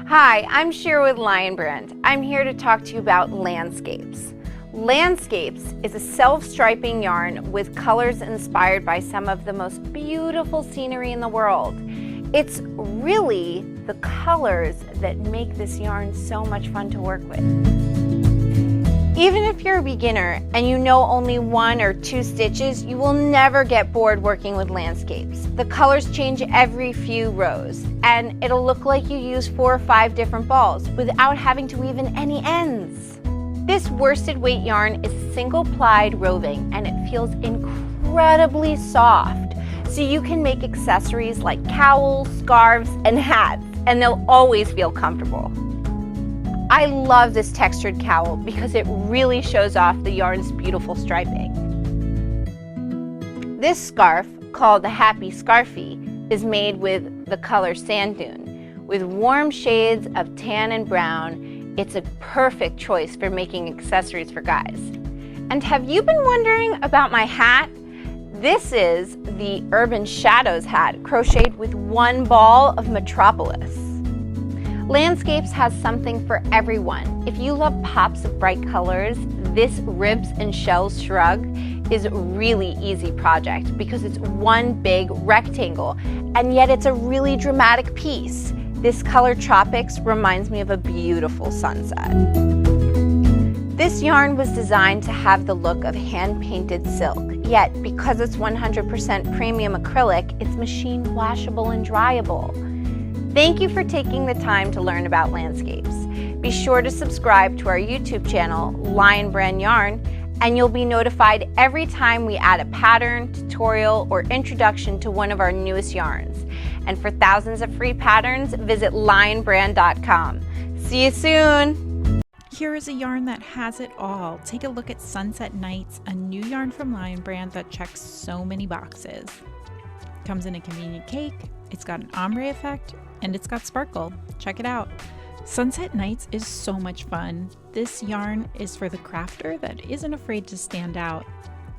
Hi, I'm Sheer with Lion Brand. I'm here to talk to you about Landscapes. Landscapes is a self-striping yarn with colors inspired by some of the most beautiful scenery in the world. It's really the colors that make this yarn so much fun to work with. Even if you're a beginner and you know only 1 or 2 stitches, you will never get bored working with Landscapes. The colors change every few rows, and it'll look like you use 4 or 5 different balls without having to weave in any ends. This worsted weight yarn is single-plied roving, and it feels incredibly soft, so you can make accessories like cowls, scarves, and hats, and they'll always feel comfortable. I love this textured cowl because it really shows off the yarn's beautiful striping. This scarf, called the Happy Scarfie, is made with the color Sand Dune. With warm shades of tan and brown, it's a perfect choice for making accessories for guys. And have you been wondering about my hat? This is the Urban Shadows hat, crocheted with 1 ball of Metropolis. Landscapes has something for everyone. If you love pops of bright colors, this Ribs and Shells shrug is a really easy project because it's 1 big rectangle, and yet it's a really dramatic piece. This color Tropics reminds me of a beautiful sunset. This yarn was designed to have the look of hand-painted silk, yet because it's 100% premium acrylic, it's machine washable and dryable. Thank you for taking the time to learn about Landscapes. Be sure to subscribe to our YouTube channel, Lion Brand Yarn, and you'll be notified every time we add a pattern, tutorial, or introduction to one of our newest yarns. And for thousands of free patterns, visit lionbrand.com. See you soon! Here is a yarn that has it all. Take a look at Sunset Nights, a new yarn from Lion Brand that checks so many boxes. Comes in a convenient cake, it's got an ombre effect, and it's got sparkle. Check it out. Sunset Nights is so much fun. This yarn is for the crafter that isn't afraid to stand out.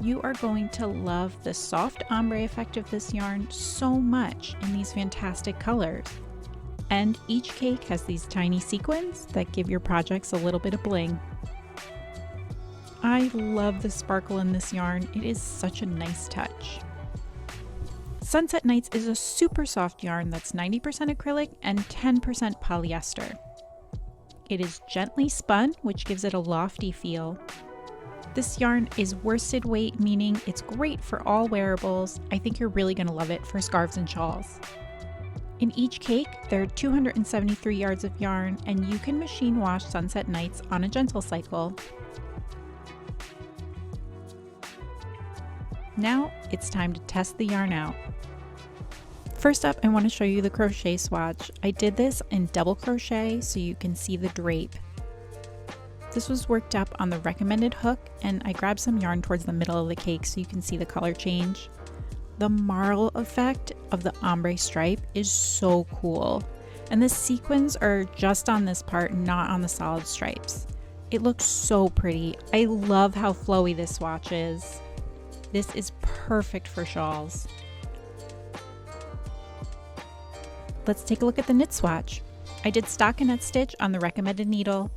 You are going to love the soft ombre effect of this yarn so much in these fantastic colors. And each cake has these tiny sequins that give your projects a little bit of bling. I love the sparkle in this yarn. It is such a nice touch. Sunset Nights is a super soft yarn that's 90% acrylic and 10% polyester. It is gently spun, which gives it a lofty feel. This yarn is worsted weight, meaning it's great for all wearables. I think you're really going to love it for scarves and shawls. In each cake, there are 273 yards of yarn, and you can machine wash Sunset Nights on a gentle cycle. Now it's time to test the yarn out. First up, I want to show you the crochet swatch. I did this in double crochet so you can see the drape. This was worked up on the recommended hook, and I grabbed some yarn towards the middle of the cake so you can see the color change. The marl effect of the ombre stripe is so cool, and the sequins are just on this part, not on the solid stripes. It looks so pretty. I love how flowy this swatch is. This is perfect for shawls. Let's take a look at the knit swatch. I did stockinette stitch on the recommended needle.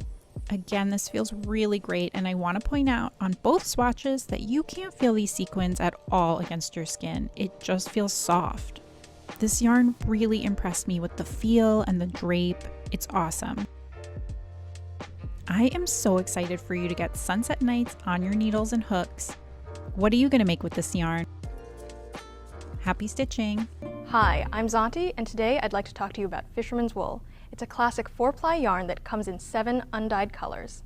Again, this feels really great, and I want to point out on both swatches that you can't feel these sequins at all against your skin. It just feels soft. This yarn really impressed me with the feel and the drape. It's awesome. I am so excited for you to get Sunset Nights on your needles and hooks. What are you going to make with this yarn? Happy stitching! Hi, I'm Zonti, and today I'd like to talk to you about Fisherman's Wool. It's a classic 4-ply yarn that comes in 7 undyed colors.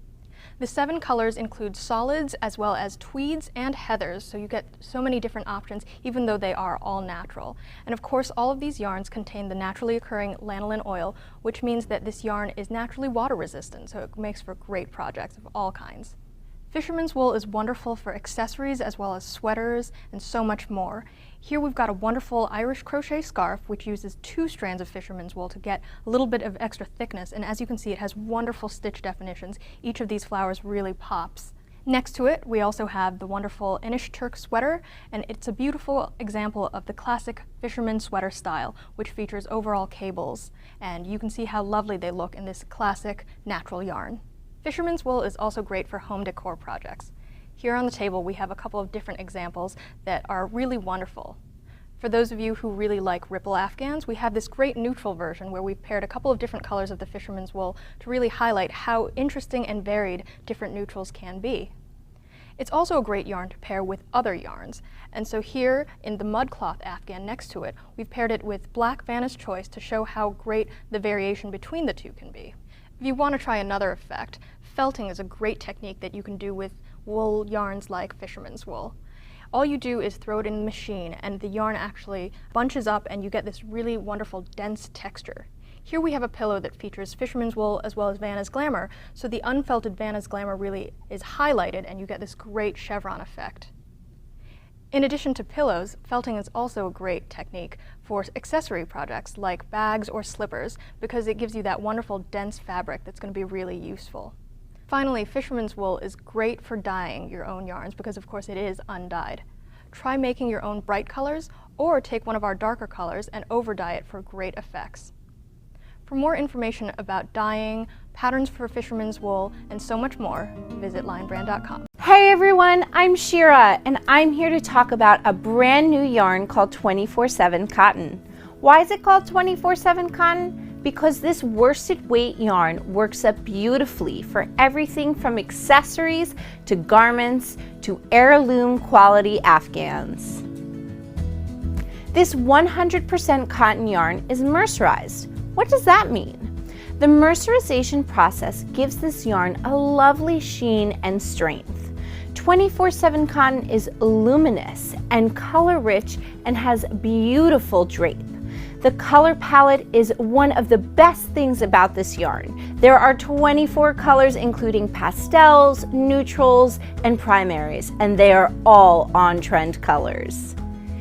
The 7 colors include solids as well as tweeds and heathers, so you get so many different options even though they are all natural. And of course, all of these yarns contain the naturally occurring lanolin oil, which means that this yarn is naturally water resistant, so it makes for great projects of all kinds. Fisherman's wool is wonderful for accessories as well as sweaters and so much more. Here we've got a wonderful Irish crochet scarf which uses 2 strands of fisherman's wool to get a little bit of extra thickness, and as you can see it has wonderful stitch definitions. Each of these flowers really pops. Next to it, we also have the wonderful Inish Turk sweater, and it's a beautiful example of the classic fisherman sweater style, which features overall cables, and you can see how lovely they look in this classic natural yarn. Fisherman's wool is also great for home decor projects. Here on the table, we have a couple of different examples that are really wonderful. For those of you who really like ripple afghans, we have this great neutral version where we've paired a couple of different colors of the fisherman's wool to really highlight how interesting and varied different neutrals can be. It's also a great yarn to pair with other yarns, and so here in the mudcloth afghan next to it, we've paired it with black Vanna's Choice to show how great the variation between the two can be. If you want to try another effect, felting is a great technique that you can do with wool yarns like fisherman's wool. All you do is throw it in the machine and the yarn actually bunches up and you get this really wonderful dense texture. Here we have a pillow that features fisherman's wool as well as Vanna's Glamour, so the unfelted Vanna's Glamour really is highlighted and you get this great chevron effect. In addition to pillows, felting is also a great technique for accessory projects like bags or slippers because it gives you that wonderful dense fabric that's going to be really useful. Finally, fisherman's wool is great for dyeing your own yarns because of course it is undyed. Try making your own bright colors or take one of our darker colors and over-dye it for great effects. For more information about dyeing, patterns for fisherman's wool, and so much more, visit lionbrand.com. Hey everyone, I'm Shira, and I'm here to talk about a brand new yarn called 24/7 Cotton. Why is it called 24/7 Cotton? Because this worsted weight yarn works up beautifully for everything from accessories to garments to heirloom quality afghans. This 100% cotton yarn is mercerized. What does that mean? The mercerization process gives this yarn a lovely sheen and strength. 24/7 cotton is luminous and color rich and has beautiful drape. The color palette is one of the best things about this yarn. There are 24 colors including pastels, neutrals, and primaries, and they are all on-trend colors.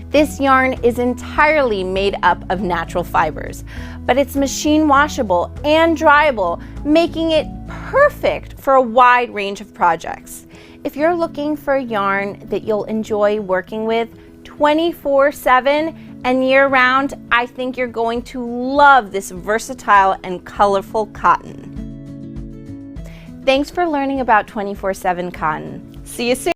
This yarn is entirely made up of natural fibers, but it's machine washable and dryable, making it perfect for a wide range of projects. If you're looking for a yarn that you'll enjoy working with 24/7 and year-round, I think you're going to love this versatile and colorful cotton. Thanks for learning about 24/7 cotton. See you soon.